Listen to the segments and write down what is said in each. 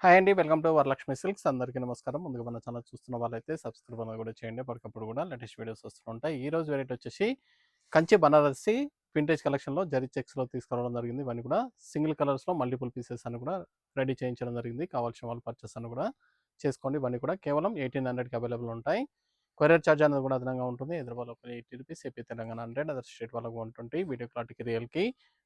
Hi అండి. Welcome to Varalakshmi silks. అందరికీ నమస్కారం. ముందుగా మన ఛానల్ చూస్తున్న వాళ్ళైతే సబ్స్క్రైబ్ అనేది కూడా చేయండి. అప్పటికప్పుడు కూడా లేటెస్ట్ వీడియోస్ వస్తూ ఉంటాయి. ఈ రోజు వెరైటీ వచ్చేసి కంచి బనారసి వింటేజ్ కలెక్షన్‌లో జరీ చెక్స్‌లో తీసుకురావడం జరిగింది. ఇవన్నీ కూడా సింగిల్ కలర్స్‌లో మల్టిపుల్ పీసెస్ అని కూడా రెడీ చేయించడం జరిగింది. కావాల్సిన వాళ్ళు పర్చేస్ అని కూడా చేసుకోండి. ఇవన్నీ కూడా కేవలం 1800కి అవైలబుల్ ఉంటాయి. కొరియర్ చార్జ్ అనేది కూడా అదనంగా ఉంటుంది. హైదరాబాద్‌లో ఒక రూ. 80, ఏపీ తెలంగాణ 100, అదర్ స్టేట్ వాళ్ళకి 120. వీడియో క్లారిటీకి రియల్‌కి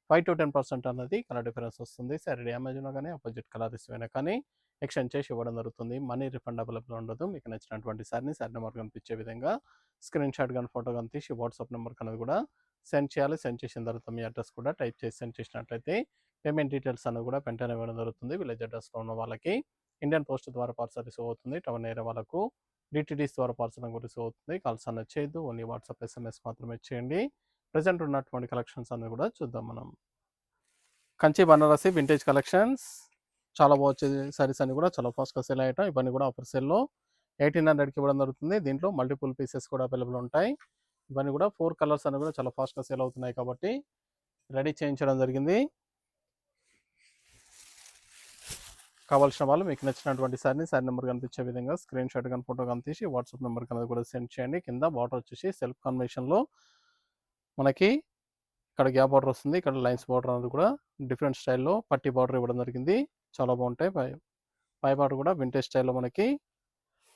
5-10% అనేది కలర్ డిఫరెన్స్ వస్తుంది. సారీ డ్యామేజ్ ఉన్నా కానీ అపోజిట్ కలర్ ఇష్యూ అయినా కానీ ఎక్స్‌చేంజ్ చేసి ఇవ్వడం జరుగుతుంది. మనీ రిఫండ్ అవైలబుల్ ఉండదు. మీకు నచ్చినటువంటి సారీని సారీ నెంబర్ కనిపించే విధంగా స్క్రీన్‌షాట్ గాని, ఫోటో గాని తీసి వాట్సాప్ నెంబర్‌కి అనేది కూడా సెండ్ చేయాలి. సెండ్ చేసిన తర్వాత మీ అడ్రస్ కూడా టైప్ చేసి సెండ్ చేసినట్లయితే పేమెంట్ డీటెయిల్స్ అనేది కూడా వెంటనే ఇవ్వడం జరుగుతుంది. విలేజ్ అడ్రస్‌లో ఉన్న వాళ్ళకి ఇండియన్ పోస్ట్ ద్వారా పార్సల్ రిసీవ్ అవుతుంది. టౌన్ ఏరియా వాళ్ళకు డిటీడీస్ ద్వారా పార్సల్ అనేది రిసీవ్ అవుతుంది. కాల్స్ అనేది చేయొద్దు. ఓన్లీ వాట్సాప్, ఎస్ఎంఎస్ మాత్రమే చేయండి. ప్రెజెంట్ ఉన్నటువంటి కలెక్షన్స్ అనేది కూడా చూద్దాం మనం. కంచి బనారసి వింటేజ్ కలెక్షన్స్ చాలా బాగా సారీస్ అన్ని కూడా చాలా ఫాస్ట్‌గా సేల్ అయ్యేట. ఇవన్నీ కూడా ఆఫర్ సేల్‌లో 1800కి ఇవ్వడం జరుగుతుంది. దీంట్లో మల్టిపుల్ పీసెస్ కూడా అవైలబుల్ ఉంటాయి. ఇవన్నీ కూడా 4 కలర్స్ అన్ని కూడా చాలా ఫాస్ట్‌గా సేల్ అవుతున్నాయి కాబట్టి రెడీ చేయించడం జరిగింది. కావాల్సిన వాళ్ళు మీకు నచ్చినటువంటి సారీ నెంబర్ కనిపించే విధంగా స్క్రీన్‌షాట్ గాని, ఫోటో గాని తీసి వాట్సాప్ నెంబర్‌కి అనేది కూడా సెండ్ చేయండి. కింద బార్డర్ వచ్చేసి సెల్ఫ్ కాంబినేషన్‌లో మనకి ఇక్కడ గ్యాప్ బార్డర్ వస్తుంది. ఇక్కడ లైన్స్ బార్డర్ అనేది కూడా డిఫరెంట్ స్టైల్‌లో పట్టీ బార్డర్ ఇవ్వడం జరిగింది. చాలా బాగుంటాయి. పై బార్డర్ కూడా వింటేజ్ స్టైల్‌లో మనకి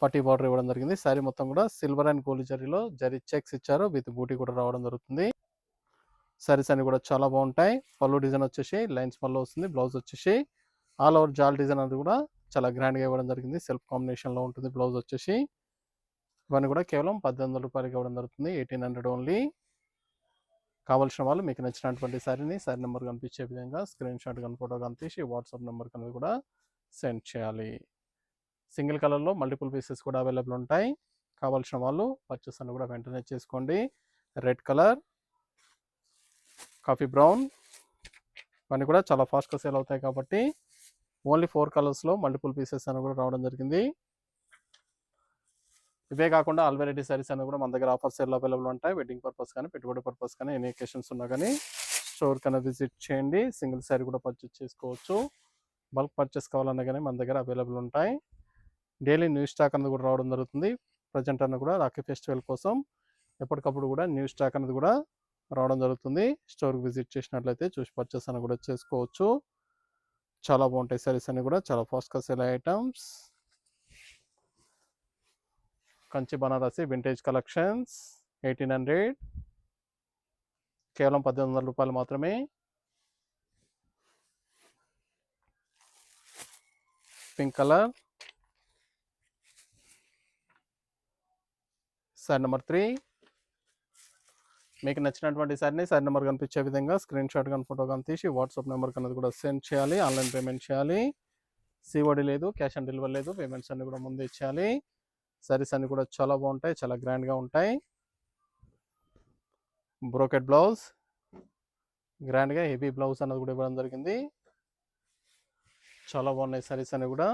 పట్టీ బార్డర్ ఇవ్వడం జరిగింది. సారీ మొత్తం కూడా సిల్వర్ అండ్ గోల్డ్ జరీలో జరీ చెక్స్ ఇచ్చారు. విత్ బూటీ కూడా రావడం జరుగుతుంది. సారీస్ అన్ని కూడా చాలా బాగుంటాయి. పళ్ళు డిజైన్ వచ్చేసి లైన్స్ పళ్ళు వస్తుంది. బ్లౌజ్ వచ్చేసి ఆల్ ఓవర్ జాల్ డిజైన్ అనేది కూడా చాలా గ్రాండ్‌గా ఇవ్వడం జరిగింది. సెల్ఫ్ కాంబినేషన్‌లో ఉంటుంది. బ్లౌజ్ వచ్చేసి ఇవన్నీ కూడా కేవలం రూ. 1800కి ఇవ్వడం జరుగుతుంది. 1800 ఓన్లీ. కావాల్సిన వాళ్ళు మీకు నచ్చినటువంటి సారీ నెంబర్ కనిపించే విధంగా స్క్రీన్‌షాట్ గాని, ఫోటో గాని తీసి వాట్సాప్ నెంబర్‌కి అనేది కూడా సెండ్ చేయాలి. సింగిల్ కలర్‌లో మల్టిపుల్ పీసెస్ కూడా అవైలబుల్ ఉంటాయి. కావాల్సిన వాళ్ళు పర్చేస్ అని కూడా వెంటనే చేసుకోండి. రెడ్ కలర్, కాఫీ బ్రౌన్ ఇవన్నీ కూడా చాలా ఫాస్ట్‌గా సేల్ అవుతాయి కాబట్టి ఓన్లీ 4 కలర్స్‌లో మల్టిపుల్ పీసెస్ అని కూడా రావడం జరిగింది. ఇవే కాకుండా ఆల్ వెరైటీ సారీస్ అన్ని కూడా మన దగ్గర ఆఫర్ సేల్‌లో అవైలబుల్ ఉంటాయి. వెడ్డింగ్ పర్పస్ కానీ, పెట్టుబడి పర్పస్ కానీ, ఎనీ అకేషన్స్ ఉన్నా కానీ స్టోర్‌కి అనేది విజిట్ చేయండి. సింగిల్ సారీ కూడా పర్చేస్ చేసుకోవచ్చు. బల్క్ పర్చేస్ కావాలన్నా కానీ మన దగ్గర అవైలబుల్ ఉంటాయి. డైలీ న్యూ స్టాక్ అనేది కూడా రావడం జరుగుతుంది. ప్రజెంట్ అన్న కూడా రాఖీ ఫెస్టివల్ కోసం ఎప్పటికప్పుడు కూడా న్యూ స్టాక్ అనేది కూడా రావడం జరుగుతుంది. స్టోర్‌కి విజిట్ చేసినట్లయితే చూసి పర్చేస్ అని కూడా చేసుకోవచ్చు. చాలా బాగుంటాయి సారీస్ అన్ని కూడా చాలా ఫాస్ట్‌గా సేల్ అయ్యే items. Kanchi Banarasi vintage collections 1800 కేవలం రూ. 1800 మాత్రమే. Pink colour, sorry number 3. మీకు నచ్చినటువంటి సారీ నెంబర్ కనిపించే విధంగా స్క్రీన్‌షాట్ గాని, ఫోటో గాని తీసి వాట్సాప్ నెంబర్‌కి అనేది కూడా సెండ్ చేయాలి. ఆన్లైన్ పేమెంట్ చేయాలి. సీఓడీ లేదు, క్యాష్ ఆన్ డెలివరీ లేదు. పేమెంట్స్ అన్ని కూడా ముందే ఇచ్చేయాలి. సారీస్ అన్ని కూడా చాలా బాగుంటాయి. చాలా గ్రాండ్‌గా ఉంటాయి. బ్రోకెట్ బ్లౌజ్ గ్రాండ్‌గా హెవీ బ్లౌజ్ అనేది కూడా ఇవ్వడం జరిగింది. చాలా బాగున్నాయి సారీస్ అన్ని కూడా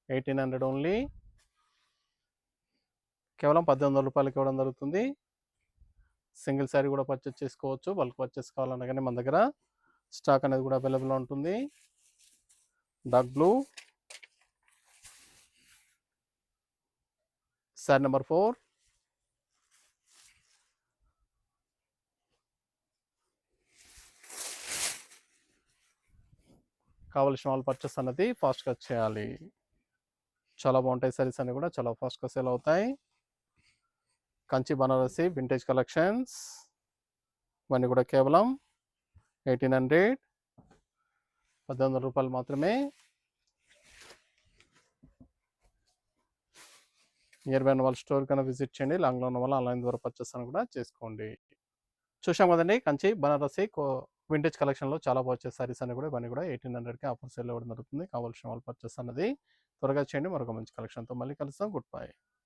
1800 ఓన్లీ. కేవలం రూ. 1800కి ఇవ్వడం జరుగుతుంది. సింగిల్ సారీ కూడా పర్చేస్ చేసుకోవచ్చు. బల్క్ పర్చేస్ కావాలన్నా కానీ మన దగ్గర స్టాక్ అనేది కూడా అవైలబుల్ ఉంటుంది. Dark blue, sorry number 4. కావలసిన వాళ్ళు పర్చేస్ అనేది ఫాస్ట్‌గా చేయాలి. చాలా బాగుంటాయి సారీస్ అన్ని కూడా చాలా ఫాస్ట్‌గా సేల్ అవుతాయి. కంచి బనారసి వింటేజ్ కలెక్షన్స్ ఇవన్నీ కూడా కేవలం 1800 రూ. 1800 మాత్రమే. నియర్ బై ఉన్న వాళ్ళు స్టోర్ కన్నా విజిట్ చేయండి. లాంగ్లో ఉన్న వాళ్ళు ఆన్లైన్ ద్వారా పర్చేస్ అని కూడా చేసుకోండి. చూసాం కదండి కంచి బనారసి వింటేజ్ కలెక్షన్‌లో చాలా బాగా వచ్చే సారీస్ అన్ని కూడా ఇవన్నీ కూడా 1800కి ఆఫర్ సేల్ ఇవ్వడం జరుగుతుంది. కావాల్సిన వాళ్ళు పర్చేస్ అన్నది త్వరగా చేయండి. మరొక మంచి కలెక్షన్‌తో మళ్ళీ కలుస్తాం. Good bye.